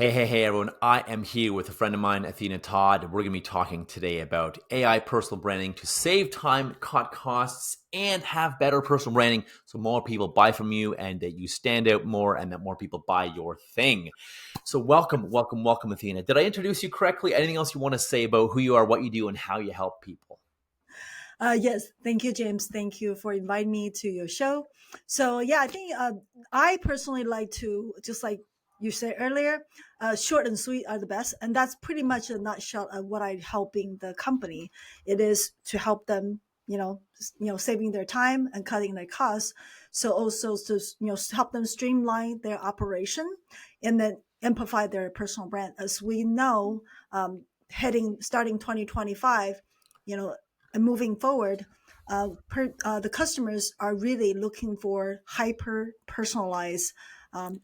Hey, everyone. I am here with a friend of mine, Athena Todd. We're going to be talking today about AI personal branding to save time, cut costs, and have better personal branding so more people buy from you and that you stand out more and that more people buy your thing. So welcome, Athena. Did I introduce you correctly? Anything else you want to say about who you are, what you do, and how you help people? Yes, thank you, James. Thank you for inviting me to your show. So, I think I personally like to, just like you said earlier, short and sweet are the best. And that's pretty much a nutshell of what I'm helping the company. It is to help them, saving their time and cutting their costs. So also to, help them streamline their operation and then amplify their personal brand. As we know, starting 2025, you know, and moving forward, the customers are really looking for hyper personalized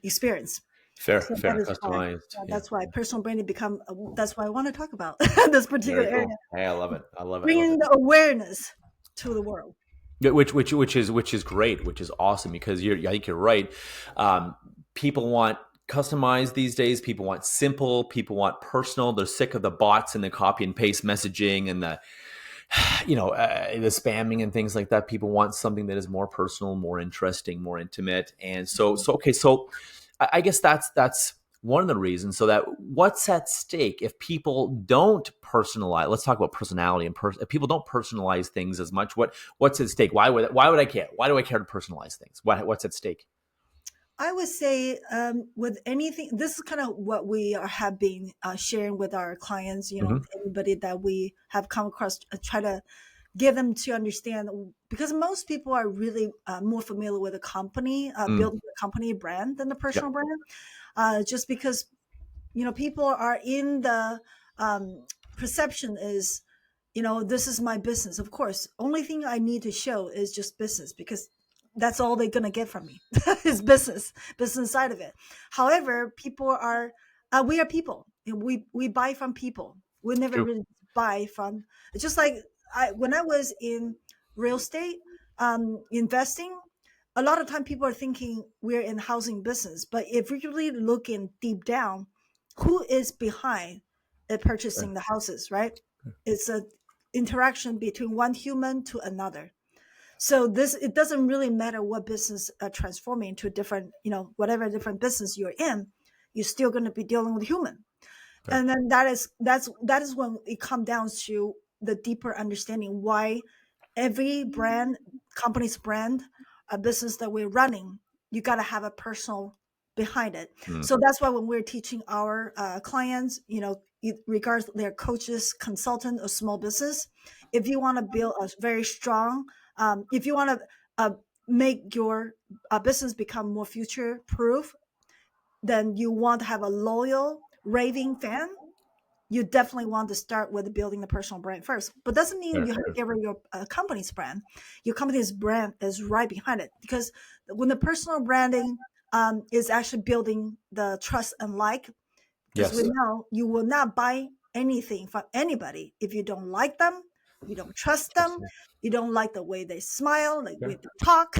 experience. Fair, So that fair, is why, customized. Yeah. that's why personal branding become. That's why I want to talk about this particular Very area, cool. Hey, I love it. I love it. I love bringing it. the awareness to the world. Yeah, which is great, which is awesome because I think you're right. People want customized these days. People want simple. People want personal. They're sick of the bots and the copy and paste messaging and the the spamming and things like that. People want something that is more personal, more interesting, more intimate. And so I guess that's one of the reasons. So that what's at stake if people don't personalize? Let's talk about personality and if people don't personalize things as much. What's at stake? Why would I care? Why do I care to personalize things? What's at stake? I would say with anything, this is kind of what have been sharing with our clients. Hmm. Anybody that we have come across, try to get them to understand, because most people are really more familiar with a company, Mm. building a company brand than the Yep. personal brand. Just because people are in the perception is, this is my business. Of course, only thing I need to show is just business, because that's all they're gonna get from me is business side of it. However, people are we are people. We buy from people. We never True. really buy from. It's just like when I was in real estate investing. A lot of time people are thinking we're in housing business, but if we really look in deep down, who is behind Right. purchasing the houses, right? It's a interaction between one human to another. So this, it doesn't really matter what business transforming into different, whatever different business you're in, you're still going to be dealing with human. Right. And then that is when it comes down to the deeper understanding why every brand, company's brand, a business that we're running, you got to have a personal behind it. Mm. So that's why when we're teaching our clients, regards their coaches, consultant, or small business, if you want to build a very strong, if you want to make your business become more future proof, then you want to have a loyal, raving fan. You definitely want to start with building the personal brand first. But doesn't mean Fair, you have to fair. get rid of your company's brand. Your company's brand is right behind it, because when the personal branding is actually building the trust and like, because we Yes. know you will not buy anything from anybody if you don't like them, you don't trust them, Absolutely. you don't like the way they smile, the way Yeah. they talk,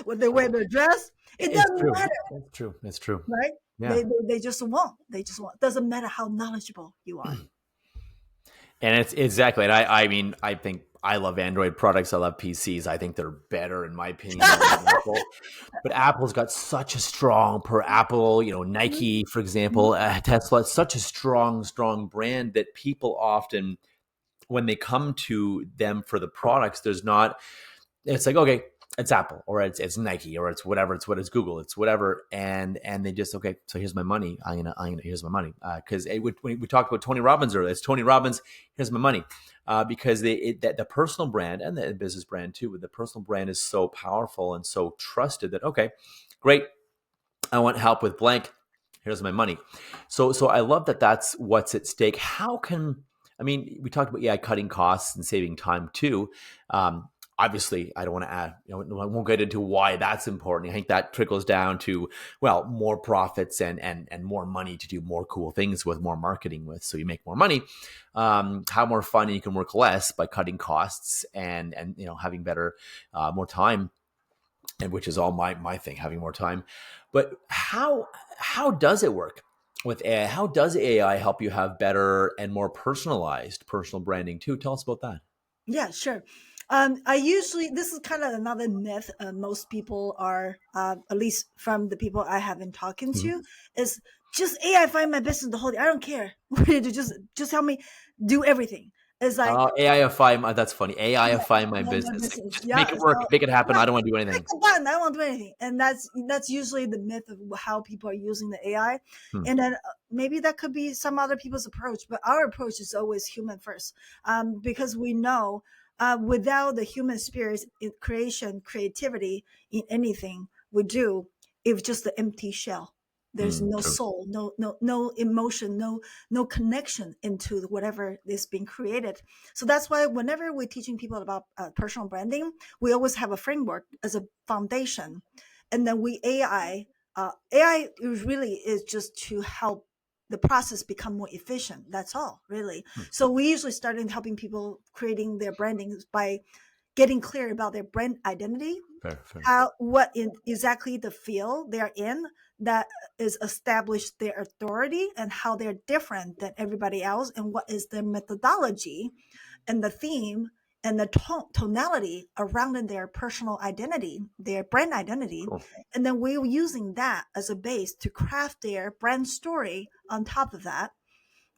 with the way they dress. It It's doesn't true. matter, It's true. It's true. right? Yeah. They just won't. They just won't. Doesn't matter how knowledgeable you are. And it's exactly. And I mean, I think I love Android products. I love PCs. I think they're better, in my opinion, than Apple. But Apple's got such a strong per Apple, Nike, for example, Tesla. It's such a strong brand that people often, when they come to them for the products, there's not. It's like, okay, it's Apple or it's Nike or it's whatever. It's Google. It's whatever. And they just, okay, so here's my money. Here's my money. Because we talked about Tony Robbins earlier. It's Tony Robbins. Here's my money. Because the personal brand and the business brand too, but the personal brand is so powerful and so trusted that, okay, great. I want help with blank. Here's my money. So I love that that's what's at stake. I mean, we talked about, cutting costs and saving time too. Obviously, I don't want to add, I won't get into why that's important. I think that trickles down to, well, more profits and more money to do more cool things with, more marketing with. So you make more money, have more fun, and you can work less by cutting costs and having better, more time, and which is all my thing, having more time. But how does it work? with AI. How does AI help you have better and more personalized personal branding too? Tell us about that. Yeah, sure. I usually, this is kind of another myth most people are, at least from the people I have been talking Mhm. to, is just AI find my business the whole day. I don't care what you do. Just help me do everything. It's like, AIify my, that's funny. yeah, AIify my my business. Like, business. just Yeah. make it work, So make it happen. yeah, I don't want to do click anything. the button. I won't do anything. And that's usually the myth of how people are using the AI. Hmm. And then maybe that could be some other people's approach, but our approach is always human first, because we know without the human spirit in creation, creativity in anything we do, it's just an empty shell. There's Hmm. no True. soul, no emotion, no connection into whatever is being created. So that's why whenever we're teaching people about personal branding, we always have a framework as a foundation, and then we AI. AI really is just to help the process become more efficient. That's all, really. Hmm. So we usually start in helping people creating their branding by getting clear about their brand identity, Fair, fair. how what in exactly the field they're in that is established their authority and how they're different than everybody else, and what is their methodology and the theme and the tonality around in their personal identity, their brand identity. Cool. And then we're using that as a base to craft their brand story on top of that.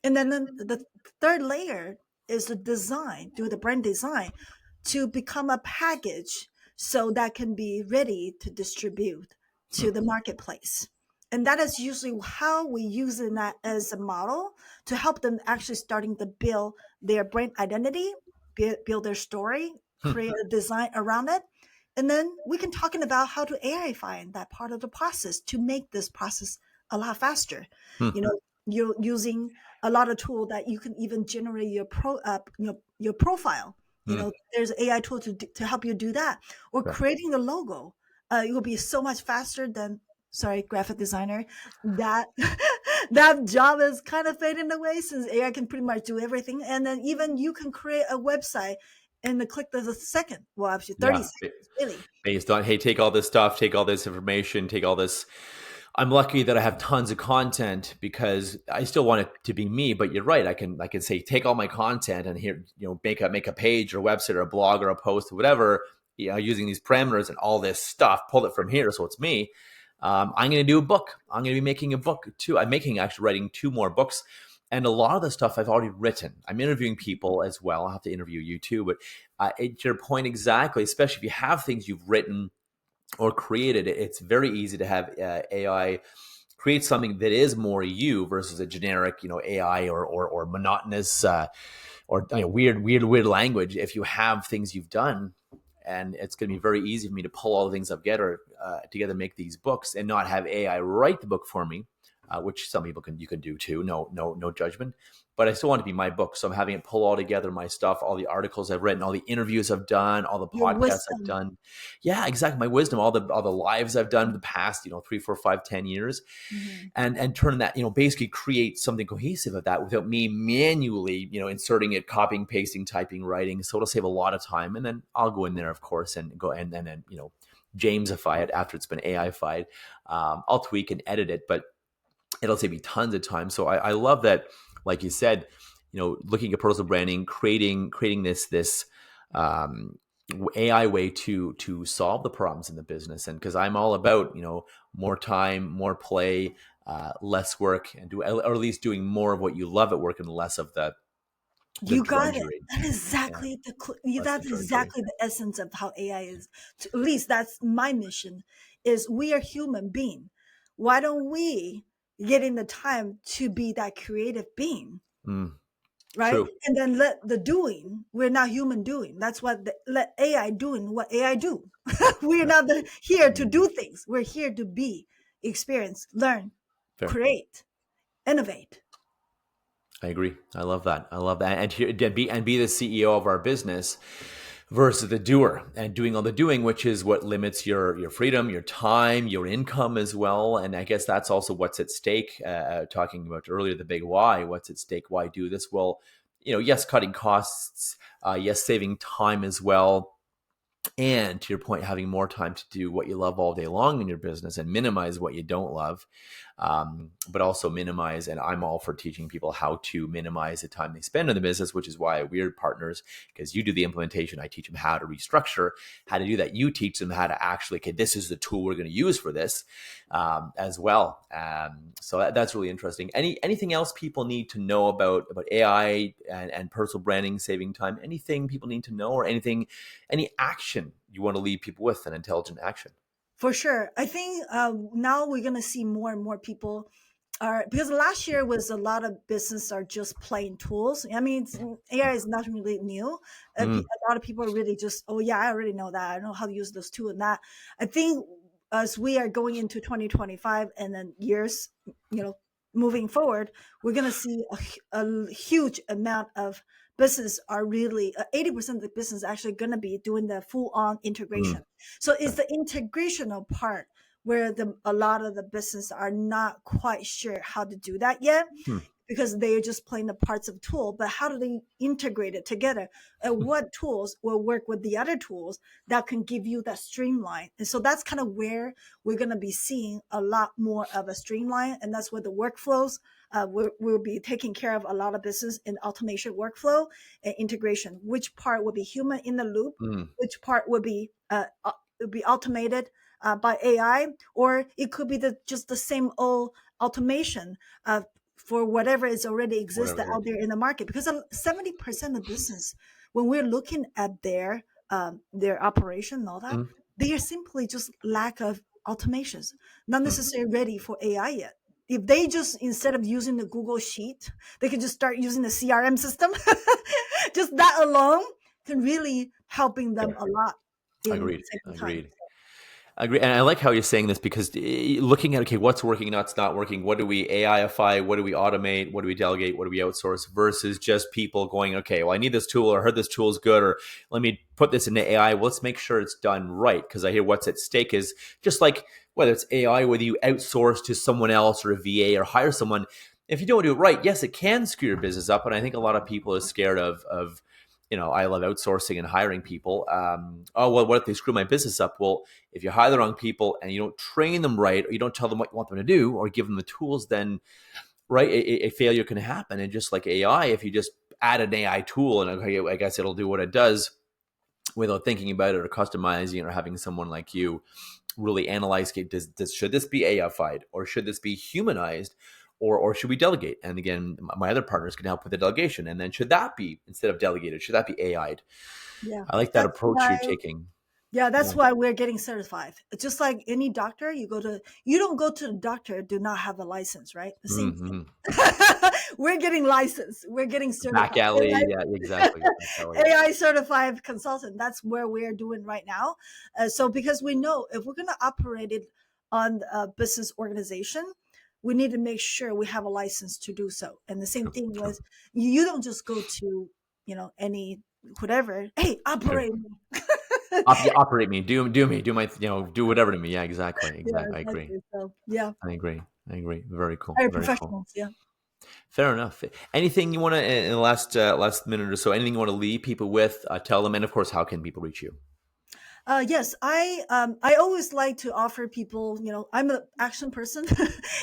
And then the third layer is the design, do the brand design to become a package so that can be ready to distribute Hmm. to the marketplace. And that is usually how we using that as a model to help them actually starting to build their brand identity, build their story, Hmm. create a design around it. And then we can talking about how to AIify that part of the process to make this process a lot faster. Hmm. You know, you're using a lot of tool that you can even generate your profile. You Hmm. know, there's AI tool to help you do that, or Fair. creating the logo. It will be so much faster than, sorry, graphic designer. That that job is kind of fading away since AI can pretty much do everything. And then even you can create a website in the click of a second. Well, actually, 30 Yeah. seconds, really. Based on, hey, take all this stuff, take all this information, take all this. I'm lucky that I have tons of content because I still want it to be me. But you're right. I can say take all my content and here, make a page or a website or a blog or a post or whatever, using these parameters and all this stuff. Pull it from here, so it's me. I'm going to do a book. I'm going to be making a book too. I'm actually writing 2 more books. And a lot of the stuff I've already written. I'm interviewing people as well. I'll have to interview you too. But to your point exactly, especially if you have things you've written or created, it's very easy to have AI create something that is more you versus a generic, AI or monotonous or weird language. If you have things you've done, and it's going to be very easy for me to pull all the things I've together, make these books, and not have AI write the book for me, which some people you can do too. No judgment. But I still want it to be my book, so I'm having it pull all together my stuff, all the articles I've written, all the interviews I've done, all the Your podcasts I've wisdom. done. Yeah, exactly. My wisdom, all the lives I've done in the past, 3, 4, 5, 10 years, Mhm. and turn that, basically create something cohesive of that without me manually, inserting it, copying, pasting, typing, writing. So it'll save a lot of time. And then I'll go in there, of course, and go and then, Jamesify it after it's been AIfied. I'll tweak and edit it, but it'll save me tons of time. So I love that, like you said, looking at personal branding, creating this um, AI way to solve the problems in the business. And because I'm all about more time, more play, less work, and or at least doing more of what you love at work and less of the You got it. drudgery. That is Yeah, exactly less the that's drudgery. exactly the essence of how AI is. At least that's my mission. Is we are human being. Why don't we get in the time to be that creative being, Mm, right? true. And then let the doing. We're not human doing. That's what let AI doing what AI do. We're Yeah. not here to Mm, do things. We're here to be, experience, learn, fair. create, innovate. I agree. I love that. I love that. And be the CEO of our business versus the doer and doing all the doing, which is what limits your freedom, your time, your income as well. And I guess that's also what's at stake. Talking about earlier, the big why. What's at stake? Why do this? Well, yes, cutting costs. Yes, saving time as well. And to your point, having more time to do what you love all day long in your business and minimize what you don't love. but also minimize. And I'm all for teaching people how to minimize the time they spend in the business, which is why we're partners, because you do the implementation. I teach them how to restructure, how to do that. You teach them how to actually, okay, this is the tool we're going to use for this as well. So that's really interesting. Anything else people need to know about AI and personal branding, saving time? Anything people need to know, or any action you want to leave people with, an intelligent action? For sure. I think now we're going to see more and more people are, because last year was a lot of business are just plain tools. I mean, AI is not really new. Mm, A lot of people are really just, oh yeah, I already know that. I know how to use this tool and that. I think as we are going into 2025 and then years, moving forward, we're going to see a huge amount of business are really 80% of the business actually going to be doing the full on integration. mm, So it's okay. the integrational part where a lot of the business are not quite sure how to do that yet, Hmm. because they're just playing the parts of tool, but how do they integrate it together, and what tools will work with the other tools that can give you that streamline. And so that's kind of where we're going to be seeing a lot more of a streamline, and that's where the workflows will be taking care of a lot of business in automation workflow and integration. Which part will be human in the loop, Mm, which part will be automated by AI, or it could be just the same old automation for whatever is already existed whatever. out there in the market. Because 70% of business, when we're looking at their operation and all that, Mm, they are simply just lack of automations, not mm. necessarily ready for AI yet. If they just, instead of using the Google Sheet, they can just start using the CRM system. Just that alone can really helping them Yeah, a lot in agreed. saving time. Agreed. I agree. And I like how you're saying this, because looking at, okay, what's working, what's not working, what do we AIify, what do we automate, what do we delegate, what do we outsource, versus just people going, okay, well, I need this tool, or I heard this tool is good, or let me put this into AI. Well, let's make sure it's done right. Because I hear what's at stake is just like whether it's AI, whether you outsource to someone else or a VA or hire someone, if you don't do it right, yes, it can screw your business up. And I think a lot of people are scared of I love outsourcing and hiring people. Oh, well, what if they screw my business up? Well, if you hire the wrong people and you don't train them right, or you don't tell them what you want them to do, or give them the tools, then right, a failure can happen. And just like AI, if you just add an AI tool and, okay, I guess it'll do what it does without thinking about it or customizing it, or having someone like you really analyze, okay, should this be AIified, or should this be humanized, or should we delegate? And again, my other partners can help with the delegation. And then should that be, instead of delegated, should that be AI'd? Yeah, I like that that's approach why. you're taking. Yeah, Yeah. that's why we're getting certified. It's just like any doctor, you don't go to the doctor do not have a license, right? The same Mm-hmm. thing. We're getting licensed. We're getting Back certified. alley. Yeah, exactly. Back alley. AI certified consultant. That's where we're doing right now. So because we know if we're going to operate it on a business organization, we need to make sure we have a license to do so. And the same True. thing True. with you don't just go to any whatever. Hey, True. operate me. Yeah, operate me. Do me. Do my. Do whatever to me. Yeah. Exactly. Yeah, Exactly. I agree. exactly. So yeah, I agree. I agree. Very cool. very Very cool. professionals. Yeah. Fair enough. Anything you want to, in the last minute or so, anything you want to leave people with? Tell them, and of course, how can people reach you? Yes, I always like to offer people. I'm an action person.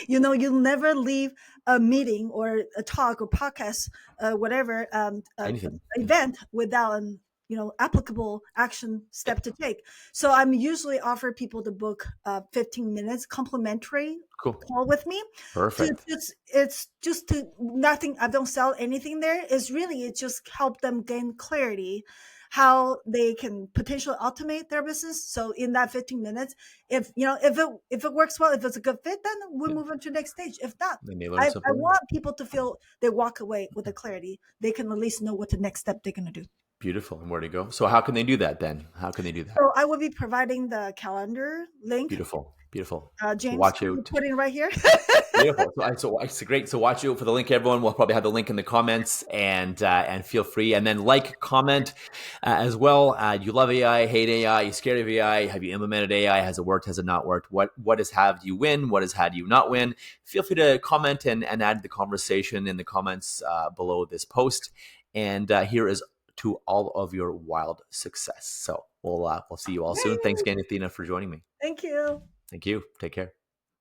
You'll never leave a meeting or a talk or podcast, whatever Anything. Yeah. event without an applicable action step to take. So I'm usually offer people to book 15 minutes complimentary Cool. call with me. To Perfect. it's just to nothing. I don't sell anything there. It's just help them gain clarity how they can potentially automate their business. So in that 15 minutes, if it works well, if it's a good fit, then we Yeah. move on to the next stage. If not, They may learn I something. want people to feel they walk away with the clarity. They can at least know what the next step they're going to do. Beautiful. And where to go? So how can they do that then? How can they do that? So I will be providing the calendar link. Beautiful. Beautiful. So James, watch can you out. put it right here? Beautiful. So it's great. So watch out for the link, everyone. We'll probably have the link in the comments, and feel free, and then like, comment as well. You love AI, hate AI, you scared of AI? Have you implemented AI? Has it worked? Has it not worked? What has had you win? What has had you not win? Feel free to comment and add the conversation in the comments below this post. And here is to all of your wild success. So we'll see you all soon. Thanks Yay! again, Athena, for joining me. Thank you. Thank you. Take care.